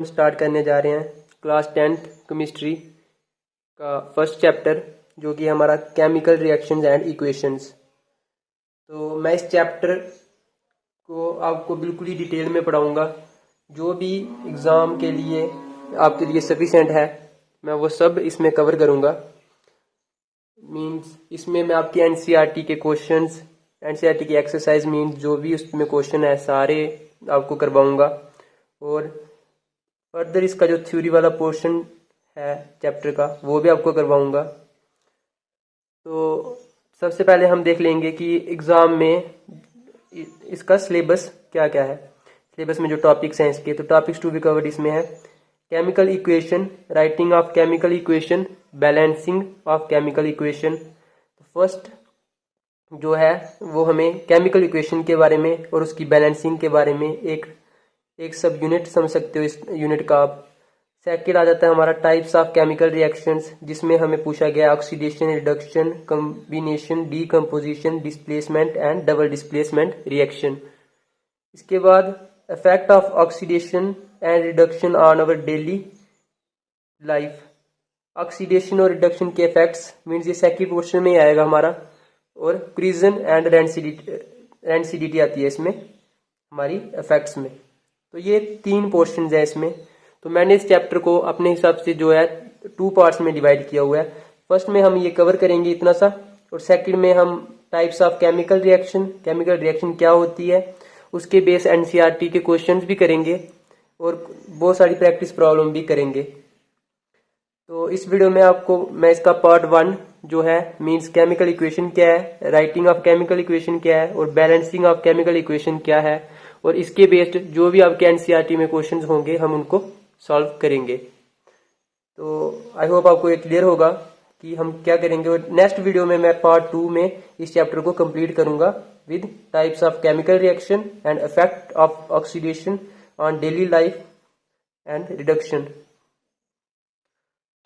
Start करने जा रहे हैं क्लास 10th केमिस्ट्री का फर्स्ट चैप्टर जो कि हमारा केमिकल रिएक्शंस एंड इक्वेशंस। तो मैं इस चैप्टर को आपको बिल्कुल ही डिटेल में पढ़ाऊंगा। जो भी एग्ज़ाम के लिए आपके लिए सफिशेंट है मैं वो सब इसमें कवर करूंगा। मींस इसमें मैं आपकी एनसीईआरटी के क्वेश्चंस, एनसीईआरटी की एक्सरसाइज मींस जो भी उसमें क्वेश्चन है सारे आपको करवाऊंगा। और फर्दर इसका जो थ्योरी वाला पोर्शन है चैप्टर का वो भी आपको करवाऊंगा। तो सबसे पहले हम देख लेंगे कि एग्ज़ाम में इसका सिलेबस क्या क्या है। सिलेबस में जो टॉपिक्स हैं इसके, तो टॉपिक्स टू बी कवर्ड इसमें है chemical equation, writing of chemical equation, balancing of chemical equation. तो फर्स्ट जो है वो हमें केमिकल इक्वेशन के बारे में और उसकी बैलेंसिंग के बारे में एक सब यूनिट समझ सकते हो इस यूनिट का आप। सेकेंड आ जाता है हमारा टाइप्स ऑफ केमिकल रिएक्शंस, जिसमें हमें पूछा गया oxidation, reduction, combination, decomposition, displacement and double displacement reaction. इसके बाद effect of oxidation and reduction on our daily life. Oxidation और रिडक्शन के इफेक्ट्स मीन्स ये सेकेंड पोर्शन में ही आएगा हमारा। और क्रीजन एंड रेंसिडिटी आती है इसमें हमारी इफेक्ट्स में। तो ये तीन पोर्शन है इसमें। तो मैंने इस चैप्टर को अपने हिसाब से जो है 2 पार्ट्स में डिवाइड किया हुआ है। फर्स्ट में हम ये कवर करेंगे इतना सा, और सेकंड में हम टाइप्स ऑफ केमिकल रिएक्शन क्या होती है उसके बेस एनसीईआरटी के क्वेश्चंस भी करेंगे और बहुत सारी प्रैक्टिस प्रॉब्लम भी करेंगे। तो इस वीडियो में आपको मैं इसका पार्ट 1 जो है मींस केमिकल इक्वेशन क्या है, राइटिंग ऑफ केमिकल इक्वेशन क्या है और बैलेंसिंग ऑफ केमिकल इक्वेशन क्या है, और इसके बेस्ड जो भी आपके एनसीईआरटी में क्वेश्चंस होंगे हम उनको सॉल्व करेंगे। तो आई होप आपको ये क्लियर होगा कि हम क्या करेंगे। और नेक्स्ट वीडियो में मैं पार्ट 2 में इस चैप्टर को कंप्लीट करूंगा with types of chemical reaction and effect of oxidation on daily life and reduction.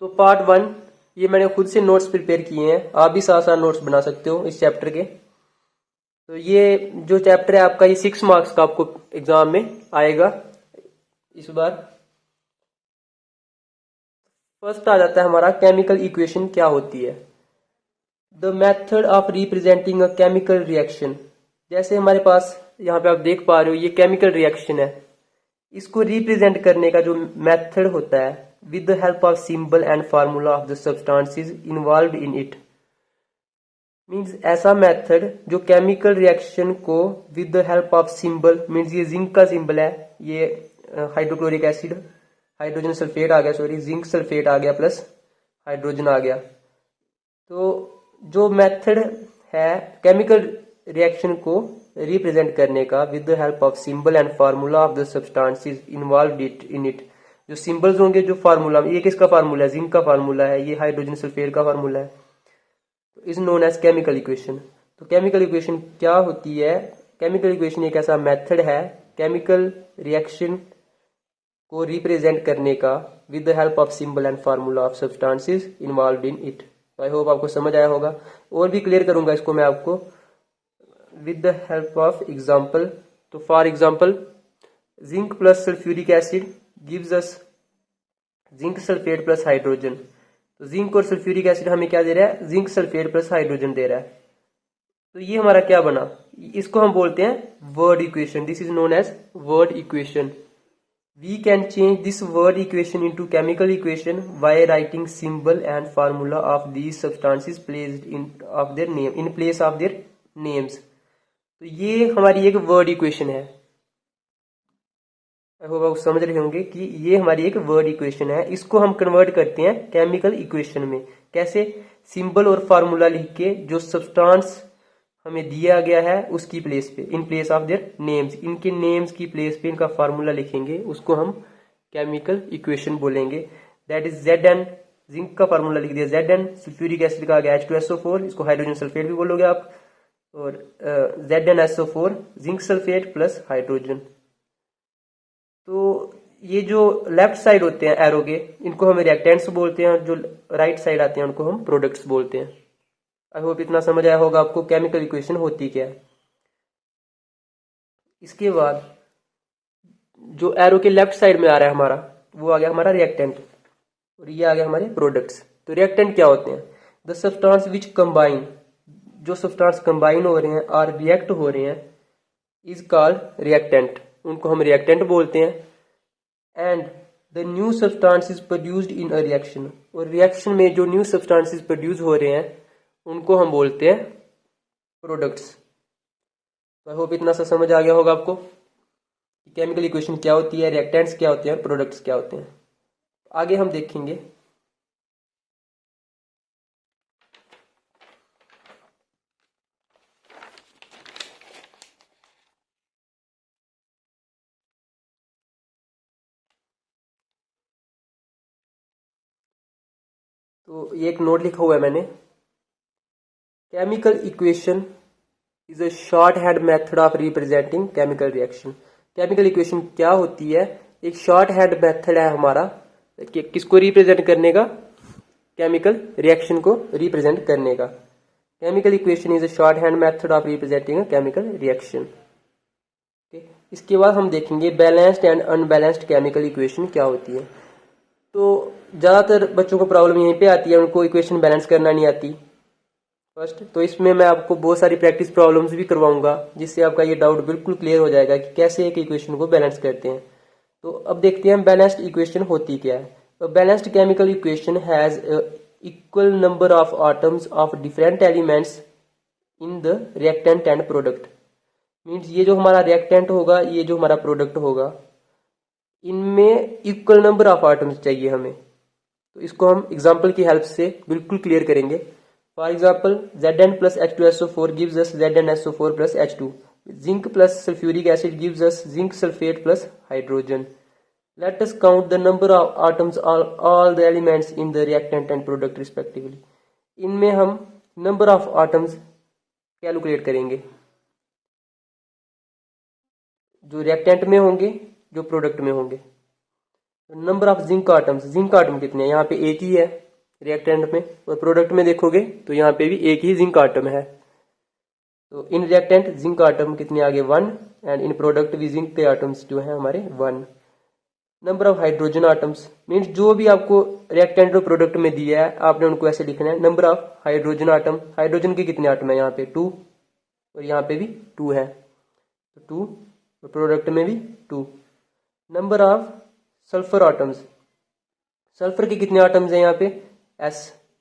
तो पार्ट 1 ये मैंने खुद से नोट्स प्रिपेयर किए हैं, आप भी साथ साथ नोट्स बना सकते हो इस चैप्टर के। तो ये जो चैप्टर है आपका ये 6 मार्क्स का आपको एग्जाम में आएगा इस बार। फर्स्ट आ जाता है हमारा केमिकल इक्वेशन क्या होती है। The method of representing a chemical reaction. जैसे हमारे पास यहाँ पे आप देख पा रहे हो ये केमिकल रिएक्शन है, इसको रिप्रेजेंट करने का जो मेथड होता है with the help of symbol and formula of the substances involved in it. Means ऐसा मेथड जो केमिकल रिएक्शन को with the help of symbol, means ये जिंक का सिंबल है, ये हाइड्रोक्लोरिक एसिड, हाइड्रोजन सल्फेट आ गया, सॉरी जिंक सल्फेट आ गया plus hydrogen आ गया। तो जो मेथड है केमिकल रिएक्शन को रिप्रेजेंट करने का with the help of symbol and formula of the substances involved in it, जो सिंबल्स होंगे, जो फार्मूला, ये किसका फार्मूला है, जिंक का फार्मूला है, ये हाइड्रोजन सल्फेट का फार्मूला है, is known as chemical equation. तो केमिकल इक्वेशन क्या होती है, केमिकल इक्वेशन एक ऐसा मेथड है केमिकल रिएक्शन को रिप्रेजेंट करने का with the help of symbol and formula of substances involved in it. I hope आपको समझ आया होगा, और भी क्लियर करूंगा इसको मैं आपको with the help of example. तो for example zinc plus sulphuric acid gives us zinc sulphate plus hydrogen. तो जिंक और सल्फ्यूरिक एसिड हमें क्या दे रहा है, जिंक सल्फेट प्लस हाइड्रोजन दे रहा है। तो ये हमारा क्या बना, इसको हम बोलते हैं word equation. This is known as word equation. We can change this word equation into chemical equation by writing symbol and formula of these substances placed in of their name in place of their names. तो ये हमारी एक word equation है। I hope आप समझ रहे होंगे कि ये हमारी एक वर्ड इक्वेशन है। इसको हम कन्वर्ट करते हैं केमिकल इक्वेशन में। कैसे, सिंबल और फार्मूला लिख के जो सब्सटेंस हमें दिया गया है उसकी प्लेस पे, इन प्लेस ऑफ देयर नेम्स, इनके नेम्स की प्लेस पे इनका फार्मूला लिखेंगे, उसको हम केमिकल इक्वेशन बोलेंगे। दैट इज Zn, जिंक का फार्मूला लिख दिया Zn, सल्फ्यूरिक एसिड का आ गया H2SO4, इसको हाइड्रोजन सल्फेट भी बोलोगे आप, और ZnSO4 zinc sulphate plus hydrogen. तो ये जो लेफ्ट साइड होते हैं एरो के, इनको हम रिएक्टेंट्स बोलते हैं, जो राइट साइड आते हैं उनको हम प्रोडक्ट्स बोलते हैं। आई होप इतना समझ आया होगा आपको केमिकल इक्वेशन होती क्या है। इसके बाद जो एरो के लेफ्ट साइड में आ रहा है हमारा, वो आ गया हमारा रिएक्टेंट, और ये आ गया हमारे प्रोडक्ट्स। तो रिएक्टेंट क्या होते हैं? द सब्सटेंस विच कंबाइन, जो सब्सटेंस कंबाइन हो रहे हैं और रिएक्ट हो रहे हैं, इज कॉल्ड रिएक्टेंट, उनको हम रिएक्टेंट बोलते हैं। And the new substance produced in a reaction, और रिएक्शन में जो न्यू सब्सटेंसेस प्रोड्यूस हो रहे हैं उनको हम बोलते हैं प्रोडक्ट्स। तो आई होप इतना सा समझ आ गया होगा आपको कि केमिकल इक्वेशन क्या होती है, रिएक्टेंट्स क्या होते हैं, प्रोडक्ट्स क्या होते हैं। आगे हम देखेंगे तो ये एक नोट लिखा हुआ है मैंने, chemical equation is a short hand method of representing chemical reaction. Chemical equation क्या होती है? एक शॉर्ट हैंड मेथड है हमारा कि किसको रिप्रेजेंट करने का? केमिकल रिएक्शन को रिप्रेजेंट करने का। Chemical equation is a short hand method of representing a chemical reaction. इसके बाद हम देखेंगे balanced and unbalanced chemical equation क्या होती है। तो ज़्यादातर बच्चों को प्रॉब्लम यहीं पे आती है, उनको इक्वेशन बैलेंस करना नहीं आती फर्स्ट। तो इसमें मैं आपको बहुत सारी प्रैक्टिस प्रॉब्लम्स भी करवाऊंगा, जिससे आपका ये डाउट बिल्कुल क्लियर हो जाएगा कि कैसे एक इक्वेशन को बैलेंस करते हैं। तो अब देखते हैं बैलेंस्ड इक्वेशन होती क्या है। Balanced chemical equation has equal number of atoms of different elements in the reactant and product. Means ये जो हमारा रिएक्टेंट होगा, ये जो हमारा प्रोडक्ट होगा, इनमें इक्वल नंबर ऑफ आटम्स चाहिए हमें। तो इसको हम एग्जांपल की हेल्प से बिल्कुल क्लियर करेंगे। For example Zn plus H2SO4 gives us ZnSO4 plus H2. Zinc plus sulfuric acid gives us zinc sulfate plus hydrogen. Let us count the number of atoms all the elements in the reactant and product respectively. इनमें हम number of atoms calculate करेंगे, जो reactant में होंगे, जो product में होंगे। Number of zinc atoms, zinc atom कितने हैं? यहाँ पे एक ही है रिएक्टेंट में, और प्रोडक्ट में देखोगे तो यहाँ पे भी एक ही जिंक आटम है। तो इन रिएक्टेंट जिंक आटम कितने आ गए? 1, एंड इन प्रोडक्ट भी जिंक के आटम्स जो है हमारे 1। Number of hydrogen atoms, means जो भी आपको रिएक्टेंट और प्रोडक्ट में दिया है आपने उनको ऐसे लिखना है। Number of hydrogen atom, hydrogen के कितने आटम है? यहाँ पे 2, और यहाँ पे भी 2 है, तो 2, और प्रोडक्ट में भी 2। Number of sulphur atoms, sulphur के कितने आटम्स हैं? यहाँ पे S,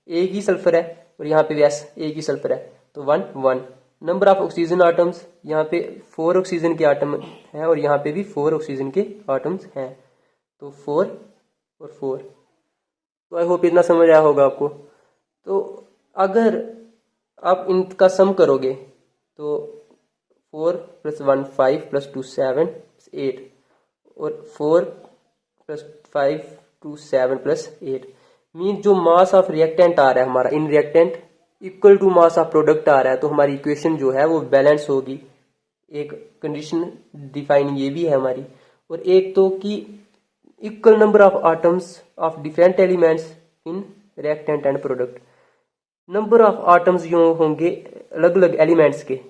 एक ही सल्फर है, और यहाँ पे भी S, एक ही सल्फर है, तो 1 1। नंबर ऑफ ऑक्सीजन आटम्स, यहाँ पे 4 ऑक्सीजन के आटम हैं, और यहाँ पे भी 4 ऑक्सीजन के आटम्स हैं, तो 4 और 4। तो आई होप इतना समझ आया होगा आपको। तो अगर आप इनका सम करोगे तो 4 + 1 5 + 2 7 8, और 4 + 5 2 7 + 8, मीन जो मास ऑफ रिएक्टेंट आ रहा है हमारा in reactant equal to mass of product आ रहा है, तो हमारी इक्वेशन जो है वो बैलेंस होगी। एक कंडीशन डिफाइन ये भी है हमारी, और एक तो कि equal number of atoms of different elements in reactant and product. Number of atoms जो होंगे अलग अलग एलिमेंट्स के,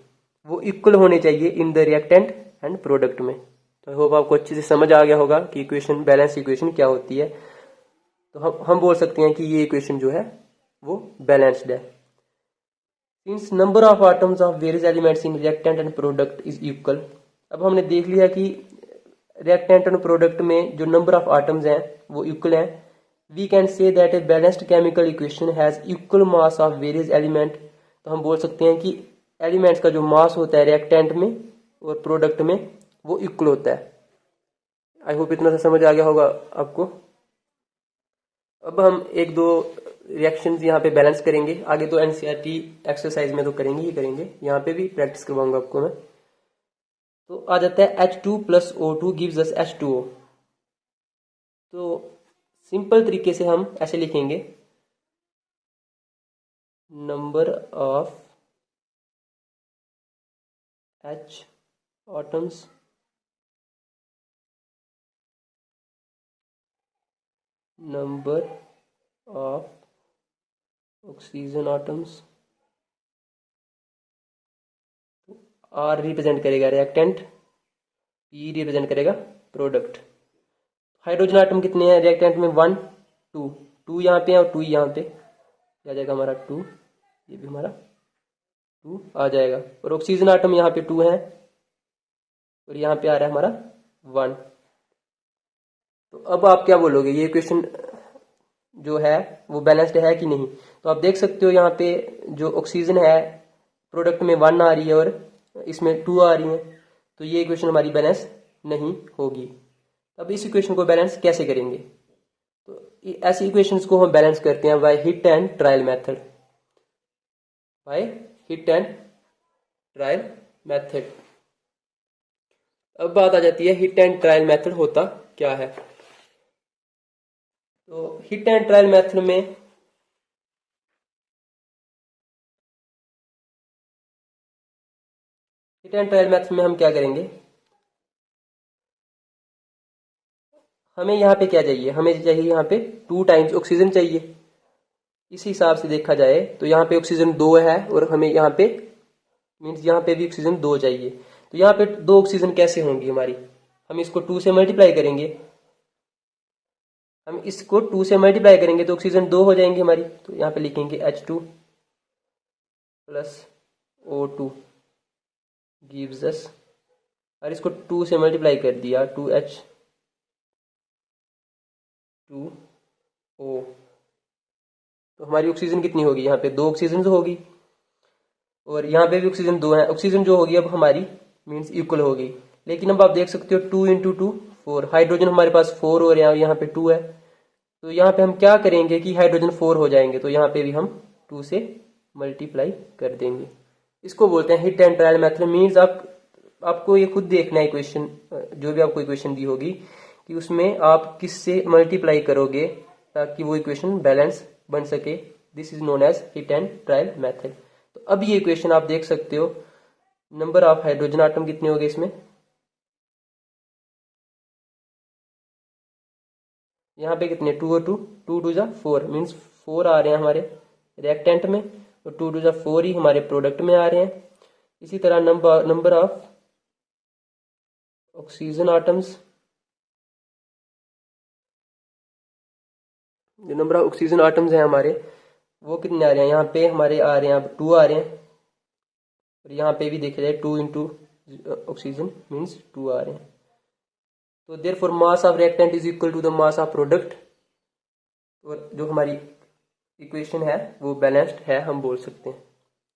वो इक्वल होने चाहिए in the reactant and product में। तो आई होप आपको अच्छे से समझ आ गया होगा कि इक्वेशन, बैलेंस इक्वेशन क्या होती है। तो हम बोल सकते हैं कि ये इक्वेशन जो है वो बैलेंस्ड है। Since number of atoms of various elements in reactant and product is equal. अब हमने देख लिया कि रिएक्टेंट एंड प्रोडक्ट में जो नंबर ऑफ आटम्स हैं वो इक्वल हैं। We can say that a balanced chemical equation has equal mass of various element. तो हम बोल सकते हैं कि एलिमेंट्स का जो मास होता है रिएक्टेंट में और प्रोडक्ट में वो इक्वल होता है। आई होप इतना सा समझ आ गया होगा आपको। अब हम एक दो रिएक्शंस यहाँ पे बैलेंस करेंगे, आगे तो एनसीईआरटी एक्सरसाइज में तो करेंगे ही करेंगे, यहाँ पे भी प्रैक्टिस करवाऊंगा आपको मैं। तो आ जाता है H2 + O2 gives us H2O। तो सिंपल तरीके से हम ऐसे लिखेंगे, number of H atoms number of oxygen atoms, R represent करेगा रिएक्टेंट, P रिप्रेजेंट करेगा प्रोडक्ट। हाइड्रोजन आटम कितने हैं रिएक्टेंट में, 1 2, 2 यहाँ पे है और 2 यहाँ पे आ जाएगा हमारा 2, ये भी हमारा 2 आ जाएगा। और ऑक्सीजन आटम यहाँ पे 2 है और यहाँ पे आ रहा है हमारा 1। तो अब आप क्या बोलोगे, ये इक्वेशन जो है वो बैलेंस्ड है कि नहीं? तो आप देख सकते हो यहाँ पे जो ऑक्सीजन है प्रोडक्ट में 1 आ रही है और इसमें 2 आ रही है, तो ये इक्वेशन हमारी बैलेंस नहीं होगी। अब इस इक्वेशन को बैलेंस कैसे करेंगे? तो ऐसी इक्वेशंस को हम बैलेंस करते हैं by hit and trial method, by hit and trial method. अब बात आ जाती है हिट एंड ट्रायल मेथड होता क्या है। तो हिट एंड ट्रायल मेथड में हम क्या करेंगे, हमें यहाँ पे क्या चाहिए, हमें चाहिए यहाँ पे 2 टाइम्स ऑक्सीजन चाहिए। इस हिसाब से देखा जाए तो यहाँ पे ऑक्सीजन 2 है और हमें यहाँ पे मीन्स यहाँ पे भी ऑक्सीजन 2 चाहिए। तो यहाँ पे 2 ऑक्सीजन कैसे होंगी हमारी, हम इसको 2 से मल्टीप्लाई करेंगे, तो ऑक्सीजन 2 हो जाएंगे हमारी। तो यहाँ पे लिखेंगे H2 plus O2 gives us, और इसको 2 से मल्टीप्लाई कर दिया 2H2O। तो हमारी ऑक्सीजन कितनी होगी, यहाँ पे 2 ऑक्सीजन होगी और यहाँ पे भी ऑक्सीजन 2 है। ऑक्सीजन जो होगी अब हमारी मीन्स इक्वल होगी। लेकिन अब आप देख सकते हो 2 × 2 4, हाइड्रोजन हमारे पास 4 और यहाँ पे 2 है। तो यहाँ पे हम क्या करेंगे कि हाइड्रोजन 4 हो जाएंगे, तो यहाँ पे भी हम 2 से मल्टीप्लाई कर देंगे। इसको बोलते हैं hit and trial method. Means आपको ये खुद देखना है इक्वेशन, जो भी आपको इक्वेशन दी होगी कि उसमें आप किससे मल्टीप्लाई करोगे ताकि वो इक्वेशन बैलेंस बन सके। This is known as hit and trial method. तो अब ये इक्वेशन आप देख सकते हो, नंबर ऑफ हाइड्रोजन आटम कितने हो गए इसमें, यहाँ पे कितने 2 और 2, 2 2 जा 4 मीन्स 4 आ रहे हैं हमारे रिएक्टेंट में और 2 2 जा 4 ही हमारे प्रोडक्ट में आ रहे हैं। इसी तरह नंबर ऑफ ऑक्सीजन आटम्स, जो नंबर ऑफ ऑक्सीजन आटम्स हैं हमारे वो कितने आ रहे हैं, यहाँ पे हमारे आ रहे हैं अब 2 आ रहे हैं और यहाँ पे भी देखा जाए 2 × ऑक्सीजन मीन्स 2 आ रहे हैं। तो therefore mass of reactant is equal to the mass of product, और जो हमारी इक्वेशन है वो बैलेंस्ड है हम बोल सकते हैं।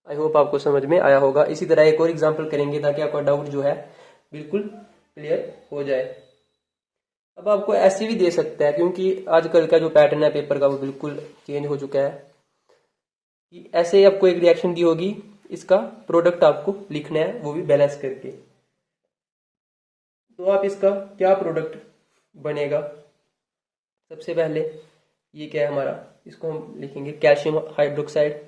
आई होप आपको समझ में आया होगा। इसी तरह एक और एग्जांपल करेंगे ताकि आपका डाउट जो है बिल्कुल क्लियर हो जाए। अब आपको ऐसे भी दे सकता है, क्योंकि आजकल का जो पैटर्न है पेपर का वो बिल्कुल चेंज हो चुका है, कि ऐसे आपको एक रिएक्शन दी होगी, इसका प्रोडक्ट आपको लिखना है वो भी बैलेंस करके। तो आप इसका क्या प्रोडक्ट बनेगा, सबसे पहले ये क्या है हमारा, इसको हम लिखेंगे कैल्शियम हाइड्रोक्साइड।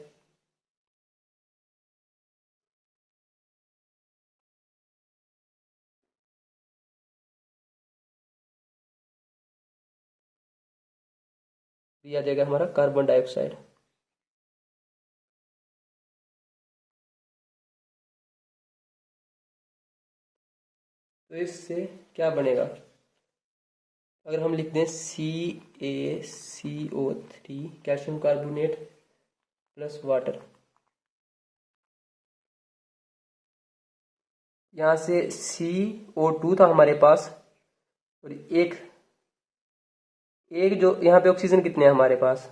ये आ जाएगा हमारा कार्बन डाइऑक्साइड। तो इससे क्या बनेगा, अगर हम लिख दें CaCO3 calcium carbonate plus water, यहाँ से CO2 था हमारे पास और एक जो यहाँ पे ऑक्सीजन कितने हैं हमारे पास,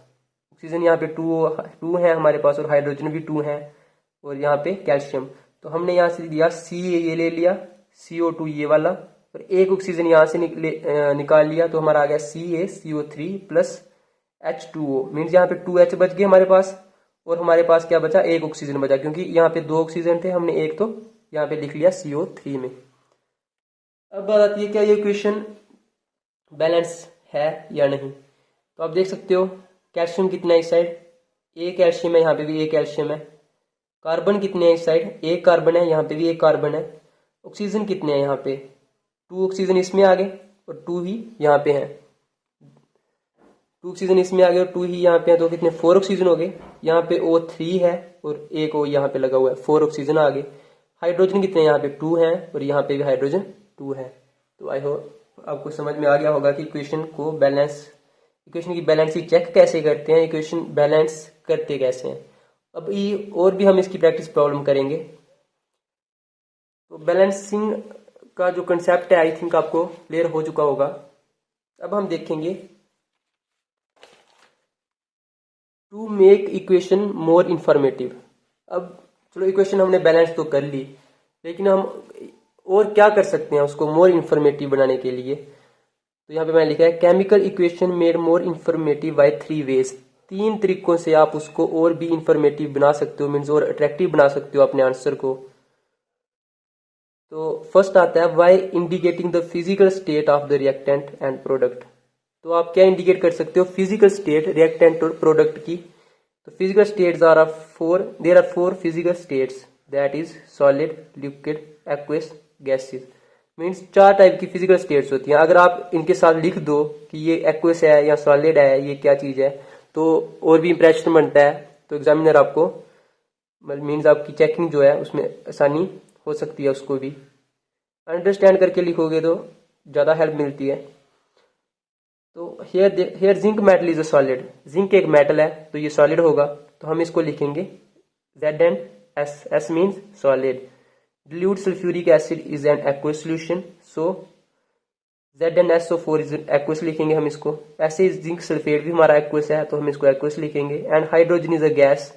ऑक्सीजन यहाँ पे 2 है हमारे पास और हाइड्रोजन भी 2 है और यहाँ पे कैल्शियम। तो हमने यहाँ से दिया ये ले लिया, CO2 ये वाला और एक ऑक्सीजन यहाँ से निकाल लिया, तो हमारा आ गया CaCO3 प्लस H2O। मीन्स यहाँ पे 2H बच गए हमारे पास और हमारे पास क्या बचा, एक ऑक्सीजन बचा, क्योंकि यहाँ पे 2 ऑक्सीजन थे, हमने एक तो यहाँ पे लिख लिया CO3 में। अब बात आती है क्या ये इक्वेशन बैलेंस है या नहीं। तो आप देख सकते हो कैल्शियम कितना है इस साइड, एक कैल्शियम है, यहाँ पे भी एक कैल्शियम है। कार्बन कितने हैं इस साइड, एक कार्बन है, यहाँ पे भी एक कार्बन है। ऑक्सीजन कितने हैं यहाँ पे, 2 ऑक्सीजन इसमें आ गए और 2 ही यहाँ पे हैं, 2 ऑक्सीजन इसमें आ गए और 2 ही यहाँ पे हैं, तो कितने 4 ऑक्सीजन हो गए। यहाँ पे O3 है और एक O यहाँ पे लगा हुआ है, 4 ऑक्सीजन आ गए। हाइड्रोजन कितने यहाँ पे 2 हैं और यहाँ पे भी हाइड्रोजन 2 है। तो आई होप आपको समझ में आ गया होगा कि इक्वेशन की बैलेंस चेक कैसे करते हैं, इक्वेशन बैलेंस करते कैसे हैं। अब ये और भी हम इसकी प्रैक्टिस प्रॉब्लम करेंगे। तो बैलेंसिंग का जो कंसेप्ट है आई थिंक आपको क्लियर हो चुका होगा। अब हम देखेंगे to make equation more informative. अब चलो इक्वेशन हमने बैलेंस तो कर ली, लेकिन हम और क्या कर सकते हैं उसको मोर इंफॉर्मेटिव बनाने के लिए। तो यहाँ पे मैंने लिखा है chemical equation made more informative by 3 ways. 3 तरीकों से आप उसको और भी इंफॉर्मेटिव बना सकते हो, मीन्स और अट्रैक्टिव बना सकते हो अपने आंसर को। तो फर्स्ट आता है by indicating the physical state of the reactant and product. तो आप क्या इंडिकेट कर सकते हो, फिजिकल स्टेट रिएक्टेंट और प्रोडक्ट की। तो physical states are there are 4 physical states, that is solid, liquid, aqueous, gases. Means 4 type की फिजिकल स्टेट्स होती हैं। अगर आप इनके साथ लिख दो कि ये एक्वस है या सॉलिड है, ये क्या चीज है, तो और भी इंप्रेशन बनता है। तो एग्जामिनर आपको मीन्स आपकी चेकिंग जो है उसमें आसानी हो सकती है, उसको भी अंडरस्टैंड करके लिखोगे तो ज़्यादा हेल्प मिलती है। तो here zinc metal is a solid, zinc एक मेटल है तो ये सॉलिड होगा। तो हम इसको लिखेंगे ZnS, S means solid. dilute sulfuric acid is an aqueous solution, so ZnSO4 is aqueous लिखेंगे हम इसको। ऐसे जिंक सल्फेट भी हमारा aqueous है तो हम इसको aqueous लिखेंगे। And hydrogen is a gas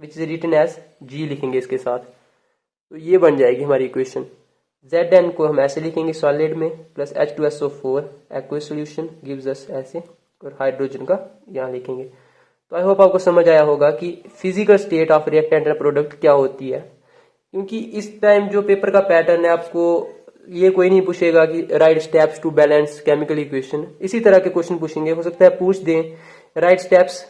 which is written as G लिखेंगे इसके साथ। तो ये बन जाएगी हमारी इक्वेशन। Zn को हम ऐसे लिखेंगे सॉलिड में, plus H2SO4 aqueous solution gives us ऐसे, और हाइड्रोजन का यहाँ लिखेंगे। तो आई होप आपको समझ आया होगा कि physical state of reactant and product क्या होती है। क्योंकि इस टाइम जो पेपर का पैटर्न है, आपको ये कोई नहीं पूछेगा कि write steps to balance chemical equation. इसी तरह के क्वेश्चन पूछेंगे, हो सकता है पूछ दें write steps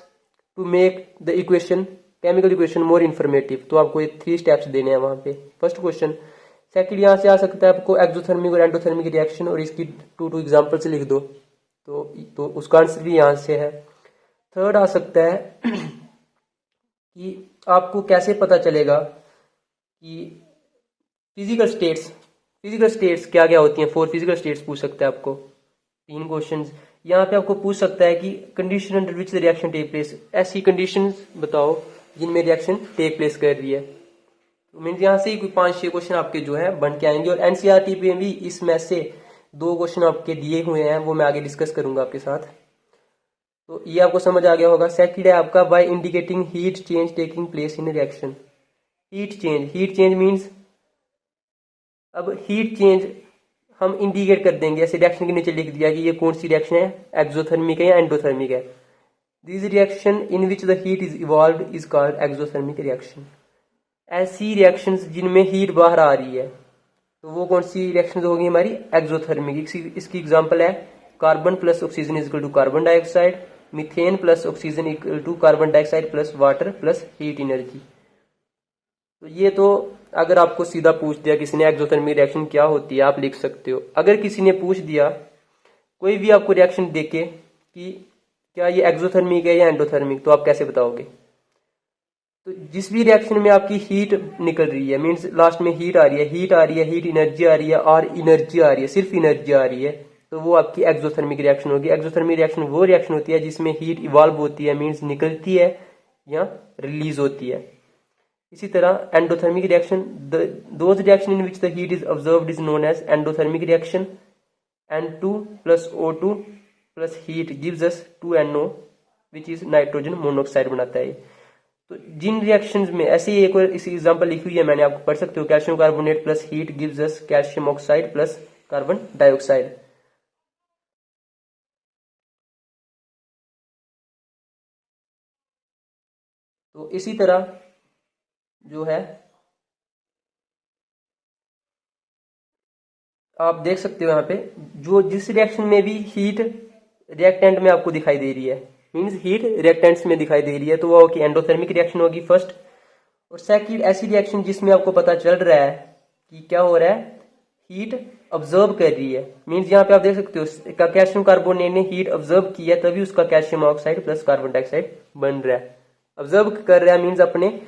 to make the equation chemical equation more informative. तो आपको ये 3 स्टेप्स देने हैं वहां पे, फर्स्ट क्वेश्चन। सेकंड यहाँ से आ सकता है आपको एक्सोथर्मिक और एंडोथर्मिक रिएक्शन, और इसकी 2 एग्जांपल्स लिख दो, तो उसका आंसर भी यहाँ से है। थर्ड आ सकता है कि आपको कैसे पता चलेगा कि फिजिकल स्टेट्स क्या क्या होती हैं। 4 फिजिकल स्टेट्स पूछ सकता है आपको, 3 क्वेश्चंस। यहाँ पे आपको पूछ सकता है कि condition under which the reaction take place, ऐसी कंडीशंस बताओ जिनमें रिएक्शन टेक प्लेस कर रही है। तो मीन्स यहाँ से ही कोई 5-6 क्वेश्चन आपके जो है बन के आएंगे। और एनसीईआरटी पे भी इसमें से 2 क्वेश्चन आपके दिए हुए हैं, वो मैं आगे डिस्कस करूंगा आपके साथ। तो ये आपको समझ आ गया होगा। सेकंड है आपका by indicating heat change taking place in reaction. Heat change means, अब हीट चेंज हम इंडिकेट कर देंगे, ऐसे रिएक्शन के नीचे लिख दिया कि ये कौन सी रिएक्शन है, एक्सोथर्मिक है या एंडोथर्मिक है। This reaction in which the heat is evolved is called exothermic reaction. ऐसी रिएक्शंस जिनमें हीट बाहर आ रही है, तो वो कौन सी रिएक्शन होगी हमारी, एक्सोथर्मिक। इसकी एग्जांपल है carbon plus oxygen is equal to carbon dioxide, methane plus oxygen equal to carbon dioxide plus water plus heat energy. तो ये तो अगर आपको सीधा पूछ दिया किसी ने एक्सोथर्मिक रिएक्शन क्या होती है, आप लिख सकते हो। अगर किसी ने पूछ दिया कोई भी आपको रिएक्शन देके कि क्या ये एक्सोथर्मिक है या एंडोथर्मिक, तो आप कैसे बताओगे। तो जिस भी रिएक्शन में आपकी हीट निकल रही है, मीन्स लास्ट में हीट आ रही है, हीट एनर्जी आ रही है और एनर्जी आ रही है, सिर्फ एनर्जी आ रही है, तो वो आपकी एक्सोथर्मिक रिएक्शन होगी। एक्सोथर्मिक रिएक्शन वो रिएक्शन होती है जिसमें हीट इवॉल्व होती है, मीन्स निकलती है या रिलीज होती है। इसी तरह endothermic reaction, those reaction in which the heat is observed is known as endothermic reaction. N2 plus O2 plus heat gives us 2NO which is nitrogen monoxide बनाता है। तो जिन रिएक्शंस में ऐसे ही एक और इसी एग्जांपल लिखी हुई है मैंने, आपको पढ़ सकते हो। Calcium carbonate plus heat gives अस calcium oxide plus carbon dioxide. तो इसी तरह जो है आप देख सकते हो यहाँ पे, जो जिस रिएक्शन में भी हीट रिएक्टेंट में आपको दिखाई दे रही है, मींस हीट रिएक्टेंट्स में दिखाई दे रही है, तो वो की एंडोथर्मिक रिएक्शन होगी फर्स्ट। और सेकंड ऐसी रिएक्शन जिसमें आपको पता चल रहा है कि क्या हो रहा है, हीट ऑब्जर्व कर रही है। मींस यहाँ पे आप देख सकते हो कैल्शियम कार्बोनेट ने हीट ऑब्जर्व किया, तभी उसका calcium oxide plus carbon dioxide बन रहा है। ऑब्जर्व कर रहा है मीन्स अपने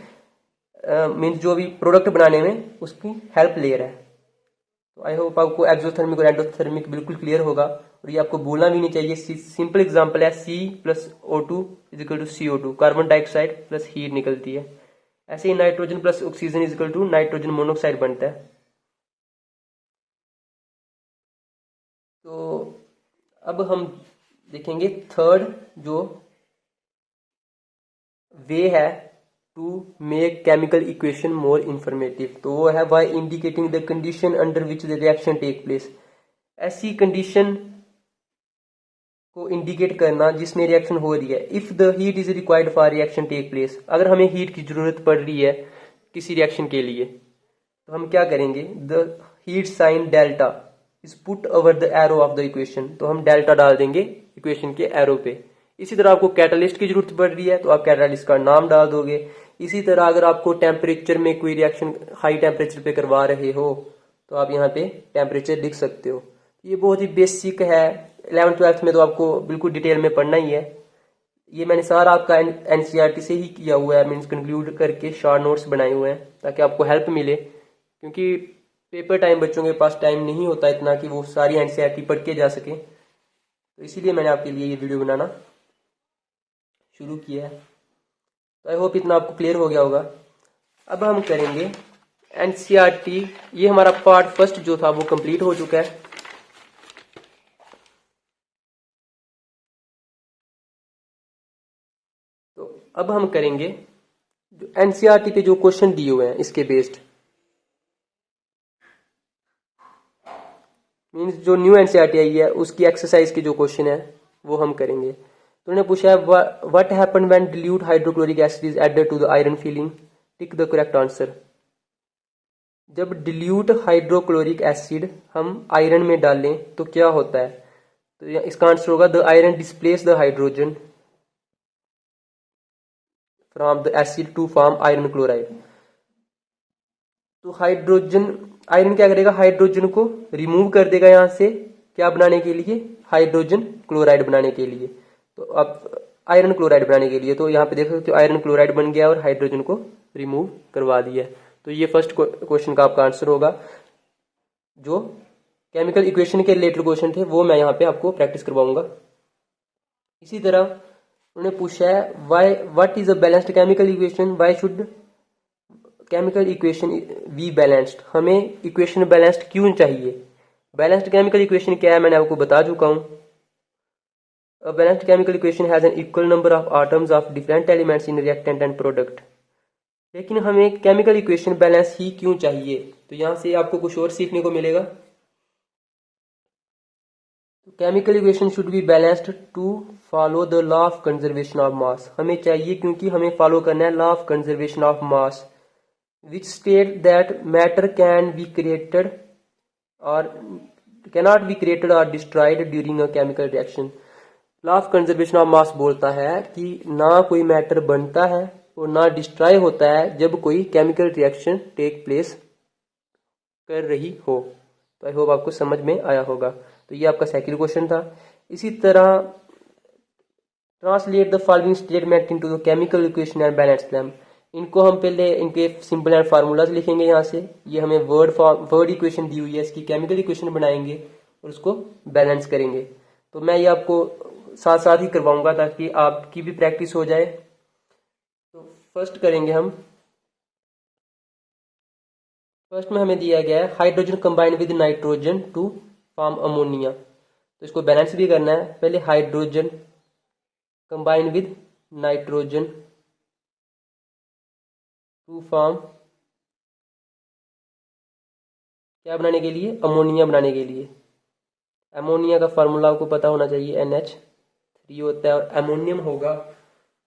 मीन्स जो भी प्रोडक्ट बनाने में उसकी हेल्प ले रहा है। तो आई होप आपको एक्सोथर्मिक और एंडोथर्मिक बिल्कुल क्लियर होगा, और ये आपको बोलना भी नहीं चाहिए। सिंपल एग्जांपल है C+O2 is equal to CO2, carbon dioxide plus heat निकलती है। ऐसे ही nitrogen plus oxygen is equal to nitrogen monoxide बनता है। तो अब हम देखेंगे थर्ड जो वे है to make chemical equation more informative, तो वो है by indicating the condition under which the reaction take place. ऐसी कंडीशन को इंडिकेट करना जिसमें रिएक्शन हो रही है। If the heat is required for reaction take place, अगर हमें हीट की जरूरत पड़ रही है किसी रिएक्शन के लिए, तो हम क्या करेंगे, the heat sine delta is put over the arrow of the equation, तो हम डेल्टा डाल देंगे इक्वेशन के एरो पे। इसी तरह आपको कैटलिस्ट की जरूरत पड़ रही है तो आप कैटलिस्ट का नाम डाल दोगे। इसी तरह अगर आपको टेम्परेचर में कोई रिएक्शन हाई टेम्परेचर पे करवा रहे हो तो आप यहाँ पे टेम्परेचर लिख सकते हो। ये बहुत ही बेसिक है, 11th-12th में तो आपको बिल्कुल डिटेल में पढ़ना ही है। ये मैंने सारा आपका एनसीईआरटी से ही किया हुआ है, मीन्स कंक्लूड करके शॉर्ट नोट्स बनाए हुए हैं ताकि आपको हेल्प मिले, क्योंकि पेपर टाइम बच्चों के पास टाइम नहीं होता इतना कि वो सारी एनसीईआरटी पढ़ के जा सके, तो इसीलिए मैंने आपके लिए ये वीडियो बनाना शुरू किया है। तो आई होप इतना आपको क्लियर हो गया होगा। अब हम करेंगे एनसीईआरटी, ये हमारा पार्ट फर्स्ट जो था वो कंप्लीट हो चुका है। तो अब हम करेंगे जो एनसीईआरटी पे जो क्वेश्चन दिए हुए हैं इसके बेस्ड, मीन्स जो न्यू एनसीईआरटी आई है उसकी एक्सरसाइज के जो क्वेश्चन है वो हम करेंगे। तो उन्होंने पूछा है what happen when dilute hydrochloric acid is added to the iron filing, tick the correct answer. जब डिल्यूट हाइड्रोक्लोरिक एसिड हम आयरन में डालें तो क्या होता है, तो इसका आंसर होगा the iron displace the hydrogen from the acid to form iron chloride. तो हाइड्रोजन, आयरन क्या करेगा, हाइड्रोजन को रिमूव कर देगा यहाँ से, क्या बनाने के लिए, हाइड्रोजन क्लोराइड बनाने के लिए। तो अब आयरन क्लोराइड बनाने के लिए, तो यहाँ पे देख सकते हो आयरन क्लोराइड बन गया और हाइड्रोजन को रिमूव करवा दिया। तो ये फर्स्ट क्वेश्चन का आपका आंसर होगा। जो केमिकल इक्वेशन के रिलेटेड क्वेश्चन थे वो मैं यहाँ पे आपको प्रैक्टिस करवाऊंगा। इसी तरह उन्होंने पूछा है why what is a balanced chemical equation, why should chemical equation we balanced, हमें इक्वेशन बैलेंस्ड क्यों चाहिए। बैलेंस्ड केमिकल इक्वेशन क्या है मैंने आपको बता चुका हूं। A balanced chemical equation has an equal number of atoms of different elements in reactant and product। लेकिन हमें केमिकल इक्वेशन बैलेंस ही क्यों चाहिए, तो यहां से आपको कुछ और सीखने को मिलेगा। Chemical equation should be balanced to follow the law of conservation of mass, हमें चाहिए क्योंकि हमें फॉलो करना है law of conservation of mass which state that matter can be created और कैनॉट बी क्रिएटेड और destroyed during a chemical reaction. Law of conservation of mass बोलता है कि ना कोई मैटर बनता है और ना डिस्ट्रॉय होता है जब कोई केमिकल रिएक्शन टेक प्लेस कर रही हो। तो आई होप आपको समझ में आया होगा। तो ये आपका सेकंड क्वेश्चन था। इसी तरह translate the following statement into the chemical equation and balance them, इनको हम पहले इनके सिंपल एंड फार्मूलाज लिखेंगे यहाँ से। ये हमें वर्ड इक्वेशन दी हुई है, इसकी केमिकल इक्वेशन बनाएंगे और उसको बैलेंस करेंगे। तो मैं ये आपको साथ साथ ही करवाऊंगा ताकि आपकी भी प्रैक्टिस हो जाए। तो फर्स्ट करेंगे हम, फर्स्ट में हमें दिया गया है hydrogen combine with nitrogen to form ammonia, तो इसको बैलेंस भी करना है। पहले hydrogen combine with nitrogen to form क्या बनाने के लिए, अमोनिया बनाने के लिए। अमोनिया का फार्मूला आपको पता होना चाहिए, NH3 होता है और अमोनियम होगा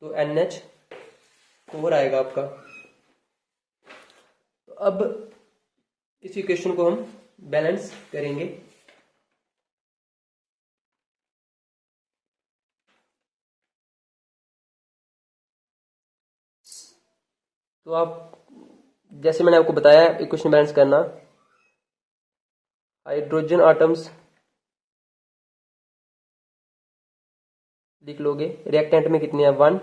तो NH4 आएगा आपका। तो अब इस इक्वेशन को हम बैलेंस करेंगे। तो आप जैसे मैंने आपको बताया इक्वेशन बैलेंस करना, हाइड्रोजन आटम्स लिख लोगे, रिएक्टेंट में कितने हैं 1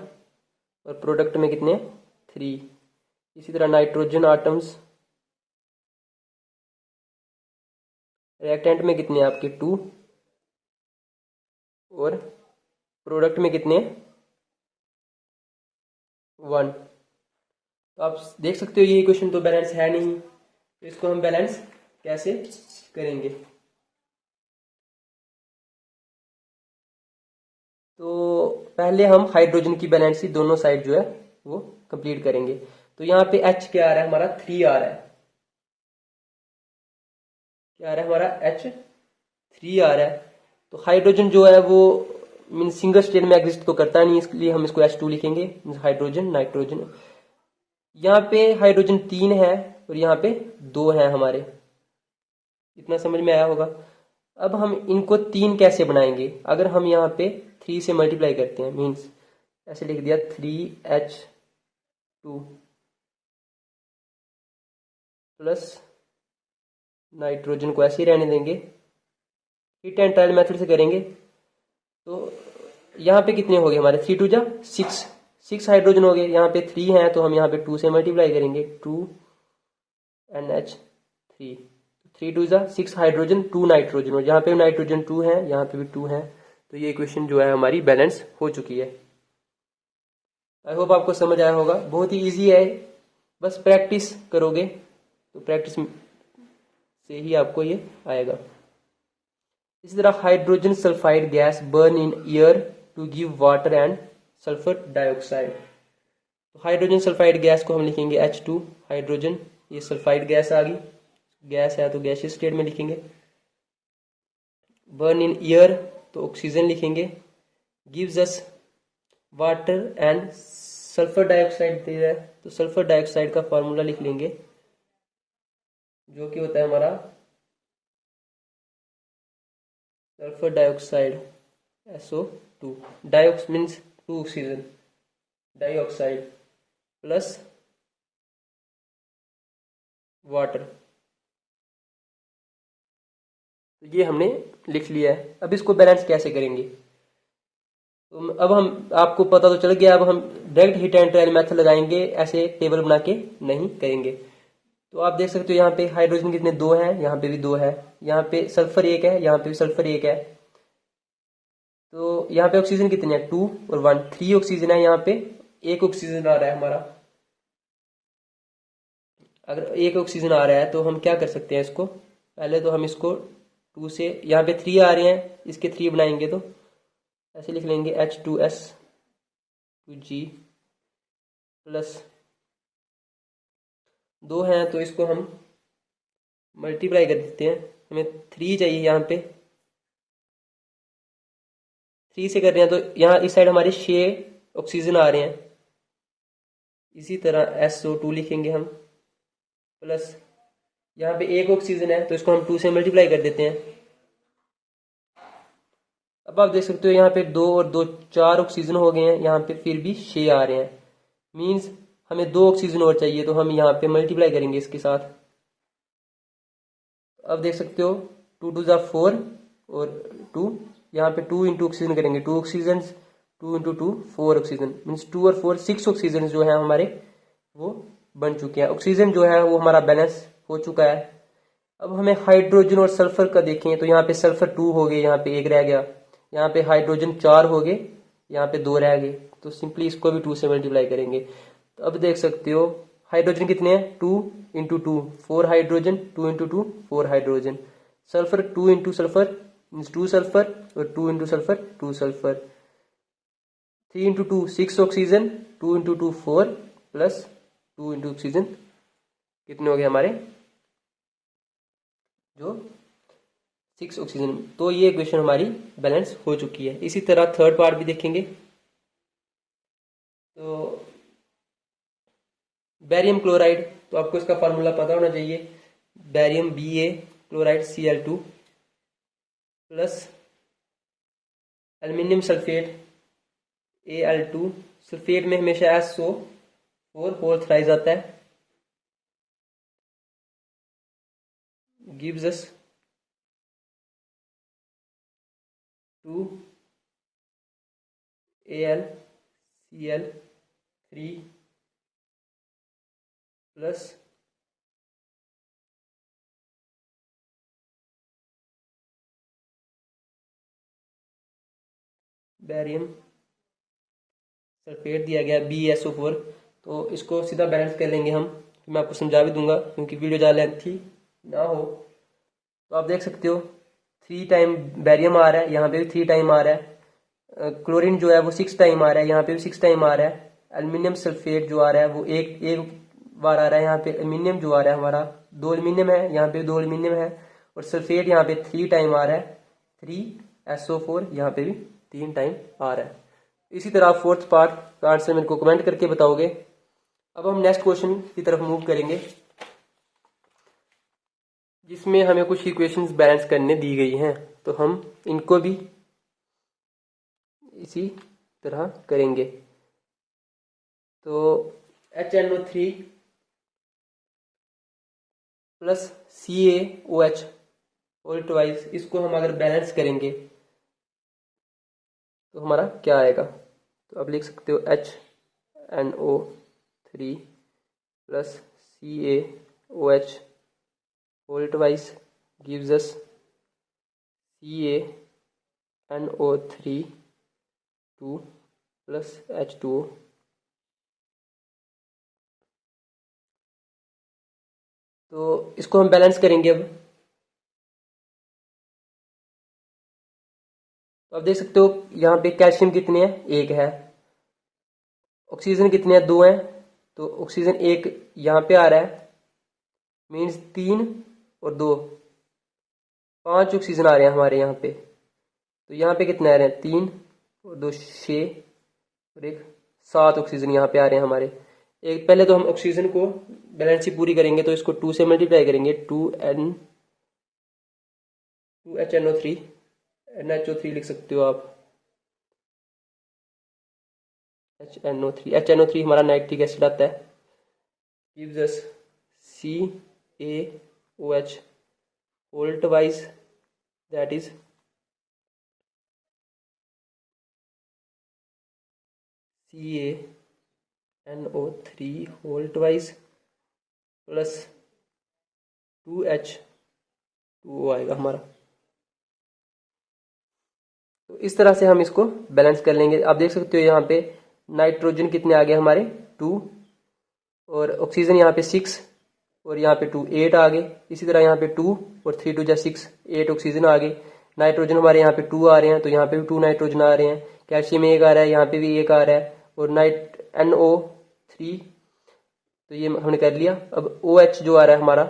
और प्रोडक्ट में कितने हैं 3। इसी तरह नाइट्रोजन आटम्स रिएक्टेंट में कितने हैं आपके 2 और प्रोडक्ट में कितने 1। तो आप देख सकते हो ये इक्वेशन तो बैलेंस है नहीं, तो इसको हम बैलेंस कैसे करेंगे। तो पहले हम हाइड्रोजन की बैलेंसी दोनों साइड जो है वो कंप्लीट करेंगे। तो यहाँ पे H क्या आ रहा है हमारा 3 आ रहा है, क्या आ रहा है हमारा H3 आ रहा है। तो हाइड्रोजन जो है वो मीन सिंगल स्टेट में एग्जिस्ट तो करता नहीं, इसलिए हम इसको H2 लिखेंगे, हाइड्रोजन नाइट्रोजन। यहाँ पे हाइड्रोजन 3 है और यहाँ पे 2 है हमारे, इतना समझ में आया होगा। अब हम इनको 3 कैसे बनाएंगे, अगर हम यहाँ पे 3 से मल्टीप्लाई करते हैं, मीन्स ऐसे लिख दिया 3H2 प्लस नाइट्रोजन को ऐसे ही रहने देंगे, हीट एंड ट्रायल मेथड से करेंगे। तो यहाँ पे कितने हो गए हमारे 3 2 जा 6 हाइड्रोजन हो गए, यहाँ पे 3 हैं तो हम यहाँ पे 2 से मल्टीप्लाई करेंगे 2NH3, 3 2 जा 6 हाइड्रोजन 2 नाइट्रोजन, और यहाँ पे नाइट्रोजन 2 है, यहाँ पे भी 2 है। तो ये इक्वेशन जो है हमारी बैलेंस हो चुकी है। आई होप आपको समझ आया होगा, बहुत ही ईजी है, बस प्रैक्टिस करोगे तो प्रैक्टिस से ही आपको ये आएगा। इसी तरह hydrogen sulphide gas burn in air to give water and sulphur dioxide. तो हाइड्रोजन सल्फाइड गैस को हम लिखेंगे H2 हाइड्रोजन, ये सल्फाइड गैस आ गई, गैस है तो गैसियस स्टेट में लिखेंगे। बर्न इन एयर तो ऑक्सीजन लिखेंगे, gives us water and sulphur dioxide दे रहा है, तो सल्फर डाइऑक्साइड का फॉर्मूला लिख लेंगे जो कि होता है हमारा सल्फर डाइऑक्साइड SO2, डाइऑक्स means 2 oxygen, dioxide plus water. तो ये हमने लिख लिया है। अब इसको बैलेंस कैसे करेंगे, तो अब हम आपको पता तो चल गया, अब हम direct heat and trial method लगाएंगे, ऐसे टेबल बना के नहीं करेंगे। तो आप देख सकते हो यहाँ पे हाइड्रोजन कितने 2 हैं, यहाँ पे भी 2 है, यहाँ पे सल्फर 1 है, यहाँ पे भी सल्फर 1 है। तो यहाँ पे ऑक्सीजन कितने हैं 2 और 1, 3 ऑक्सीजन है, यहाँ पे 1 ऑक्सीजन आ रहा है हमारा। अगर 1 ऑक्सीजन आ रहा है तो हम क्या कर सकते हैं, इसको पहले तो हम इसको 2 से, यहाँ पे 3 आ रहे हैं, इसके 3 बनाएंगे तो ऐसे लिख लेंगे H2S2G प्लस 2 हैं तो इसको हम मल्टीप्लाई कर देते हैं, हमें 3 चाहिए, यहाँ पे 3 से कर रहे हैं तो यहाँ इस साइड हमारे 6 ऑक्सीजन आ रहे हैं। इसी तरह SO2 लिखेंगे हम प्लस यहाँ पे 1 ऑक्सीजन है तो इसको हम 2 से मल्टीप्लाई कर देते हैं। अब आप देख सकते हो यहाँ पे 2 और 2 4 ऑक्सीजन हो गए हैं, यहाँ पे फिर भी 6 आ रहे हैं, मीन्स हमें 2 ऑक्सीजन और चाहिए, तो हम यहाँ पे मल्टीप्लाई करेंगे इसके साथ। अब देख सकते हो 2 2 जा 4 और 2, यहाँ पे 2 इंटू ऑक्सीजन करेंगे, 2 ऑक्सीजन 2 इंटू 2 4 ऑक्सीजन, मीन्स 2 और 4 6 ऑक्सीजन जो है हमारे वो बन चुके हैं। ऑक्सीजन जो है वो हमारा बैलेंस हो चुका है। अब हमें हाइड्रोजन और सल्फर का देखें तो यहाँ पे सल्फर 2 हो गए, यहाँ पे 1 रह गया, यहाँ पे हाइड्रोजन 4 हो गए, यहाँ पे 2 रह गए, तो सिंपली इसको भी 2 से मल्टीप्लाई करेंगे। तो अब देख सकते हो हाइड्रोजन कितने हैं 2 into 2 4 hydrogen, 2 into 2 4 hydrogen, sulphur 2 into sulphur means 2 sulphur, और 2 into sulphur 2 sulphur, 3 into 2 6 oxygen, 2 into 2 4 plus 2 into oxygen, कितने हो गए हमारे जो 6 ऑक्सीजन। तो ये इक्वेशन हमारी बैलेंस हो चुकी है। इसी तरह थर्ड पार्ट भी देखेंगे। तो बैरियम क्लोराइड, तो आपको इसका फार्मूला पता होना चाहिए, barium Ba chloride Cl2 plus aluminium sulphate Al2, sulphate में हमेशा SO4 4 थ्राइज आता है, gives us 2 AlCl3 plus barium sulphate दिया गया BeSO4, तो इसको सीधा बैलेंस कर लेंगे हम। मैं आपको समझा भी दूंगा क्योंकि वीडियो ज़्यादा लेंथी ना हो। तो आप देख सकते हो 3 टाइम बैरियम आ रहा है, यहाँ पे भी 3 टाइम आ रहा है। क्लोरीन जो है वो 6 टाइम आ रहा है, यहाँ पे भी 6 टाइम आ रहा है। एल्यूमिनियम सल्फेट जो आ रहा है वो एक बार आ रहा है। यहाँ पे एल्यूमिनियम जो आ रहा है हमारा 2 एल्यूमिनियम है, यहाँ पे 2 एल्यूमिनियम है। और सल्फेट यहाँ पे 3 टाइम आ रहा है, 3SO4, यहाँ पे भी 3 टाइम आ रहा है। इसी तरह फोर्थ पार्ट का आंसर मेरे को कमेंट करके बताओगे। अब हम नेक्स्ट क्वेश्चन की तरफ मूव करेंगे, जिसमें हमें कुछ इक्वेशंस बैलेंस करने दी गई हैं, तो हम इनको भी इसी तरह करेंगे। तो HNO3 plus CaOH whole twice, इसको हम अगर बैलेंस करेंगे तो हमारा क्या आएगा। तो आप लिख सकते हो HNO3 plus CaOH whole twice gives us CaNO3 2 plus H2O। तो इसको हम बैलेंस करेंगे अब। तो आप देख सकते हो यहाँ पे कैल्शियम कितने हैं, 1 है। ऑक्सीजन कितने हैं, 2 हैं। तो ऑक्सीजन 1 यहाँ पे आ रहा है, मीन्स 3 और 2, 5 ऑक्सीजन आ रहे हैं हमारे यहाँ पे। तो यहाँ पे कितने आ रहे हैं, 3 और 2 6 और 1 7 ऑक्सीजन यहाँ पे आ रहे हैं हमारे। एक पहले तो हम ऑक्सीजन को बैलेंस ही पूरी करेंगे, तो इसको 2 से मल्टीप्लाई करेंगे, 2HNO3 NHO3 लिख सकते हो आप। HNO3 हमारा नाइट्रिक एसिड आता है, gives us CaOH whole twice, that is CaNO3 whole twice plus 2H2O आएगा हमारा। तो इस तरह से हम इसको बैलेंस कर लेंगे। आप देख सकते हो यहाँ पे नाइट्रोजन कितने आ गए हमारे, 2, और ऑक्सीजन यहाँ पे 6 और यहाँ पे 2 8 आ गए। इसी तरह यहाँ पे 2 और 3 2 6 8 ऑक्सीजन आ गए। नाइट्रोजन हमारे यहाँ पे 2 आ रहे हैं, तो यहाँ पे भी 2 नाइट्रोजन आ रहे हैं। कैल्शियम 1 आ रहा है, यहाँ पे भी 1 आ रहा है। और NO3 तो ये हमने कर लिया। अब OH जो आ रहा है हमारा,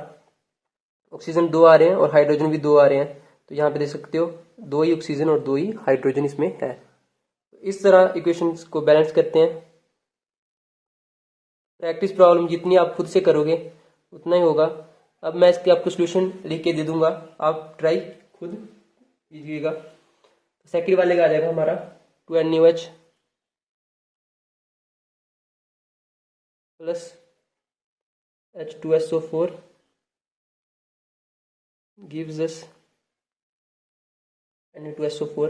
ऑक्सीजन 2 आ रहे हैं और हाइड्रोजन भी 2 आ रहे हैं। तो यहाँ पे देख सकते हो 2 ही ऑक्सीजन और 2 ही हाइड्रोजन इसमें है। इस तरह इक्वेशंस को बैलेंस करते हैं। प्रैक्टिस प्रॉब्लम जितनी आप खुद से करोगे उतना ही होगा। अब मैं इसके आपको सोल्यूशन लिख के दे दूंगा, आप ट्राई खुद कीजिएगा। सेकंड वाले का आ जाएगा हमारा 2NaOH plus H2SO4 gives us Na2SO4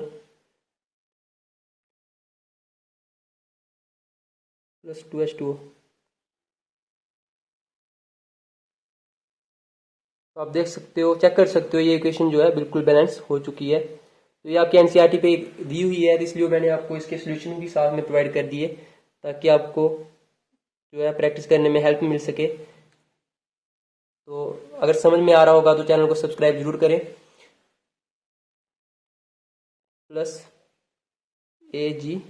plus 2H2O। तो आप देख सकते हो, चेक कर सकते हो, ये इक्वेशन जो है बिल्कुल बैलेंस हो चुकी है। तो ये आपके एनसीईआरटी पे दी हुई है, इसलिए मैंने आपको इसके सोल्यूशन भी साथ में प्रोवाइड कर दिए ताकि आपको जो है प्रैक्टिस करने में हेल्प मिल सके। तो अगर समझ में आ रहा होगा तो चैनल को सब्सक्राइब जरूर करें। Plus AgNO3।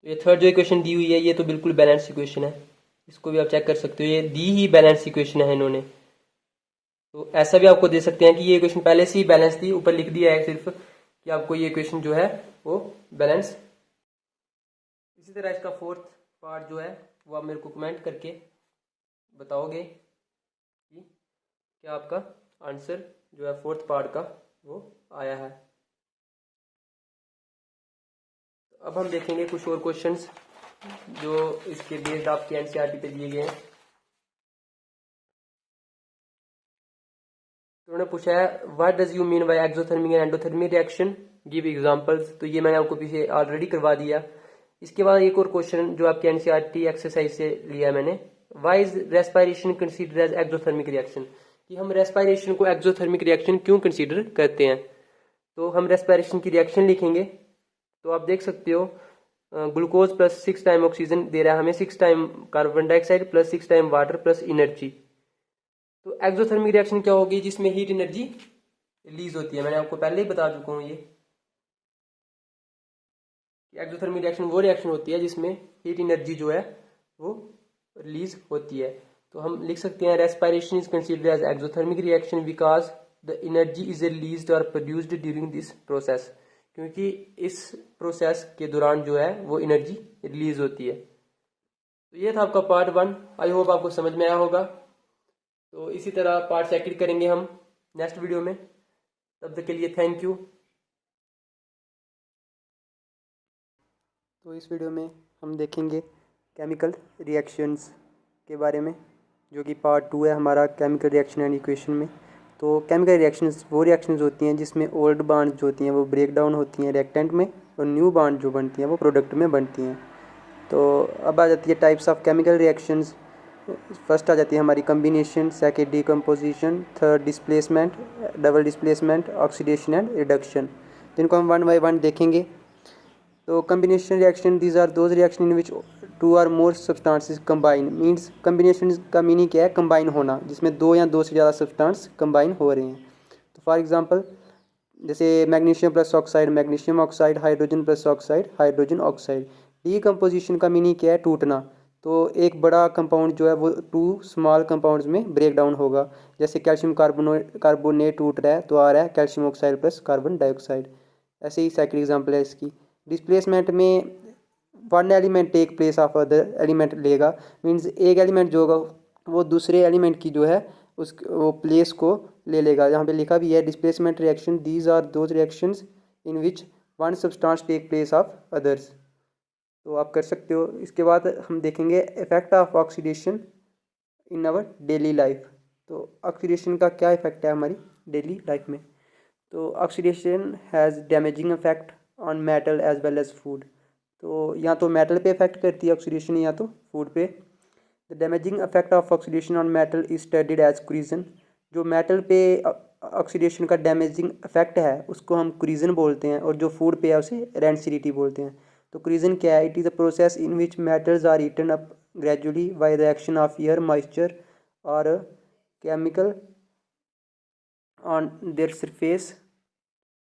तो ये थर्ड जो इक्वेशन दी हुई है ये तो बिल्कुल बैलेंस इक्वेशन है, इसको भी आप चेक कर सकते हो, ये दी ही बैलेंस इक्वेशन है इन्होंने। तो ऐसा भी आपको दे सकते हैं कि ये इक्वेशन पहले से ही बैलेंस थी, ऊपर लिख दिया है सिर्फ कि आपको ये इक्वेशन जो है वो बैलेंस। इसी तरह इसका फोर्थ पार्ट जो है वो आप मेरे को कमेंट करके बताओगे कि क्या आपका आंसर जो है फोर्थ पार्ट का वो आया है। अब हम देखेंगे कुछ और क्वेश्चंस जो इसके बेस्ड आपके एनसीईआरटी पे दिए गए हैं। तो उन्होंने पूछा है what does you mean by exothermic and endothermic reaction, give examples. तो ये मैंने आपको पीछे ऑलरेडी करवा दिया। इसके बाद एक और क्वेश्चन जो आपके एनसीईआरटी एक्सरसाइज से लिया है मैंने, why is respiration considered as exothermic reaction, कि हम रेस्पिरेशन को एक्सोथर्मिक रिएक्शन क्यों कंसीडर करते हैं। तो हम रेस्पिरेशन की रिएक्शन लिखेंगे। तो आप देख सकते हो ग्लूकोज प्लस 6 टाइम ऑक्सीजन दे रहा है हमें, 6 time carbon dioxide plus 6 time water plus energy. तो एक्सोथर्मिक रिएक्शन क्या होगी, जिसमें हीट एनर्जी रिलीज होती है। मैंने आपको पहले ही बता चुका हूँ ये एक्सोथर्मिक रिएक्शन वो रिएक्शन होती है जिसमें हीट एनर्जी जो है वो रिलीज होती है। तो हम लिख सकते हैं respiration is considered as exothermic reaction because the energy is released और प्रोड्यूस्ड ड्यूरिंग दिस प्रोसेस, क्योंकि इस प्रोसेस के दौरान जो है वो एनर्जी रिलीज होती है। तो ये था आपका पार्ट 1। आई होप आपको समझ में आया होगा। तो इसी तरह पार्ट 2 करेंगे हम नेक्स्ट वीडियो में। तब तक के लिए थैंक यू। तो इस वीडियो में हम देखेंगे केमिकल रिएक्शंस के बारे में, जो कि पार्ट 2 है हमारा केमिकल रिएक्शन एंड इक्वेशन में। तो केमिकल रिएक्शंस वो रिएक्शंस होती हैं जिसमें ओल्ड बॉन्ड जो होती हैं वो ब्रेक डाउन होती हैं रिएक्टेंट में, और न्यू बॉन्ड जो बनती हैं वो प्रोडक्ट में बनती हैं। तो अब आ जाती है types of chemical reactions. First आ जाती है हमारी combination, second decomposition, third displacement, double displacement, oxidation and reduction. तो इनको हम वन बाय वन देखेंगे। तो combination reaction, these are those reaction in which 2 or more substances combine. Means combination का मीनिंग क्या है, कंबाइन होना, जिसमें 2 या 2 से ज़्यादा सब्सटेंस कंबाइन हो रहे हैं। तो फॉर एग्जांपल जैसे magnesium plus oxide, magnesium oxide, hydrogen plus oxide, hydrogen oxide. Decomposition का मीनिंग क्या है, टूटना। तो एक बड़ा कंपाउंड जो है वो 2 स्मॉल कंपाउंड्स में ब्रेक डाउन होगा। जैसे कैल्शियम कार्बोनेट टूट रहा है तो आ रहा है calcium oxide plus carbon dioxide. ऐसे ही सेकंड एग्जांपल है इसकी। डिस्प्लेसमेंट में one element take place of other element लेगा। मीन्स एक एलिमेंट जो होगा वो दूसरे एलिमेंट की जो है उस वो प्लेस को ले लेगा। यहाँ पे लिखा भी है displacement reaction, these are those reactions in which one substance take place of others. तो आप कर सकते हो। इसके बाद हम देखेंगे effect of oxidation in our daily life. तो ऑक्सीडेशन का क्या इफेक्ट है हमारी डेली लाइफ में। तो oxidation has damaging effect on metal as well as food. तो या तो मेटल पे इफेक्ट करती है ऑक्सीडेशन या तो फूड पे। The damaging effect of oxidation on metal is studied as corrosion. जो मेटल पे ऑक्सीडेशन का डैमेजिंग इफेक्ट है उसको हम क्रीजन बोलते हैं, और जो फूड पे है उसे रेंसिडिटी बोलते हैं। तो क्रीजन क्या है, it is a process in which metals are eaten up gradually by the action of air, moisture और केमिकल ऑन देयर सरफेस।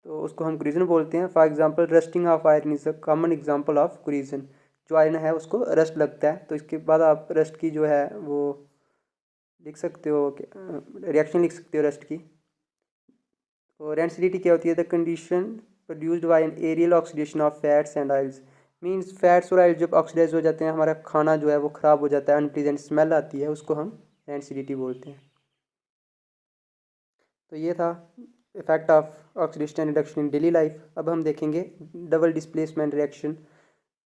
तो उसको हम क्रीजन बोलते हैं। For example rusting of iron is a common example of corrosion. जो iron है उसको rust लगता है। तो इसके बाद आप रस्ट की जो है वो लिख सकते हो, रिएक्शन लिख सकते हो रस्ट की। तो रेंसिडिटी क्या होती है, the condition produced by an aerial oxidation of fats and oils. Means fats और ऑयल जब ऑक्सीडाइज हो जाते हैं हमारा खाना जो है वो ख़राब हो जाता है, अनप्लीजेंट स्मेल आती है, उसको हम रेंसिडिटी बोलते हैं। तो ये था effect of oxidation reduction in daily life. अब हम देखेंगे डबल डिस्प्लेसमेंट रिएक्शन।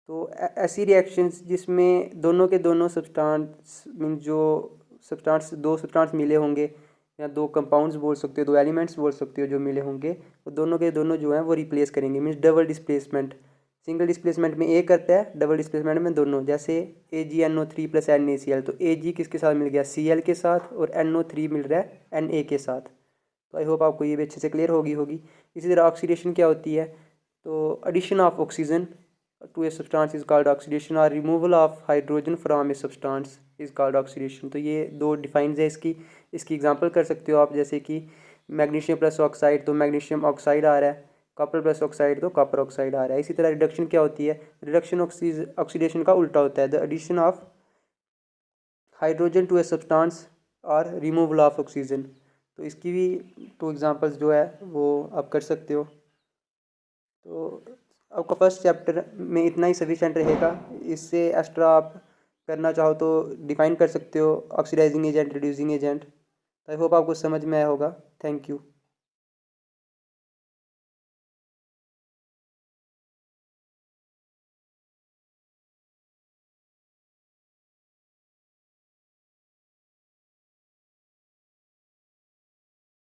तो ऐसी रिएक्शंस जिसमें दोनों के दोनों सब्सटेंस मीन जो सब्सटेंस 2 सब्सटेंस मिले होंगे, या 2 कंपाउंड्स बोल सकते हो, 2 एलिमेंट्स बोल सकते हो, जो मिले होंगे वो दोनों के दोनों जो हैं वो रिप्लेस करेंगे। Means double displacement. Single displacement में एक करता है, डबल डिस्प्लेसमेंट में दोनों। जैसे AgNO3 प्लस NaCl। तो Ag किसके साथ मिल गया, Cl के साथ, और NO3 मिल रहा है Na के साथ। तो आई होप आपको ये भी अच्छे से क्लियर होगी। इसी तरह ऑक्सीडेशन क्या होती है, तो addition of oxygen to a substance is called oxidation, और removal of hydrogen from a substance is called oxidation. तो ये 2 डिफाइंस है इसकी एग्जांपल कर सकते हो आप। जैसे कि मैग्नीशियम प्लस ऑक्साइड, तो मैग्नीशियम ऑक्साइड आ रहा है, कॉपर प्लस ऑक्साइड तो कॉपर ऑक्साइड आ रहा है। इसी तरह रिडक्शन क्या होती है, रिडक्शन ऑक्सीडेशन का उल्टा होता है, the addition of hydrogen to a substance और रिमूवल ऑफ ऑक्सीजन। तो इसकी भी 2 एग्जांपल्स जो है वो आप कर सकते हो। तो आपका फर्स्ट चैप्टर में इतना ही सफिशेंट रहेगा। इससे एक्स्ट्रा आप करना चाहो तो डिफाइन कर सकते हो oxidising agent, reducing agent. I hope आपको समझ में आया होगा। Thank you.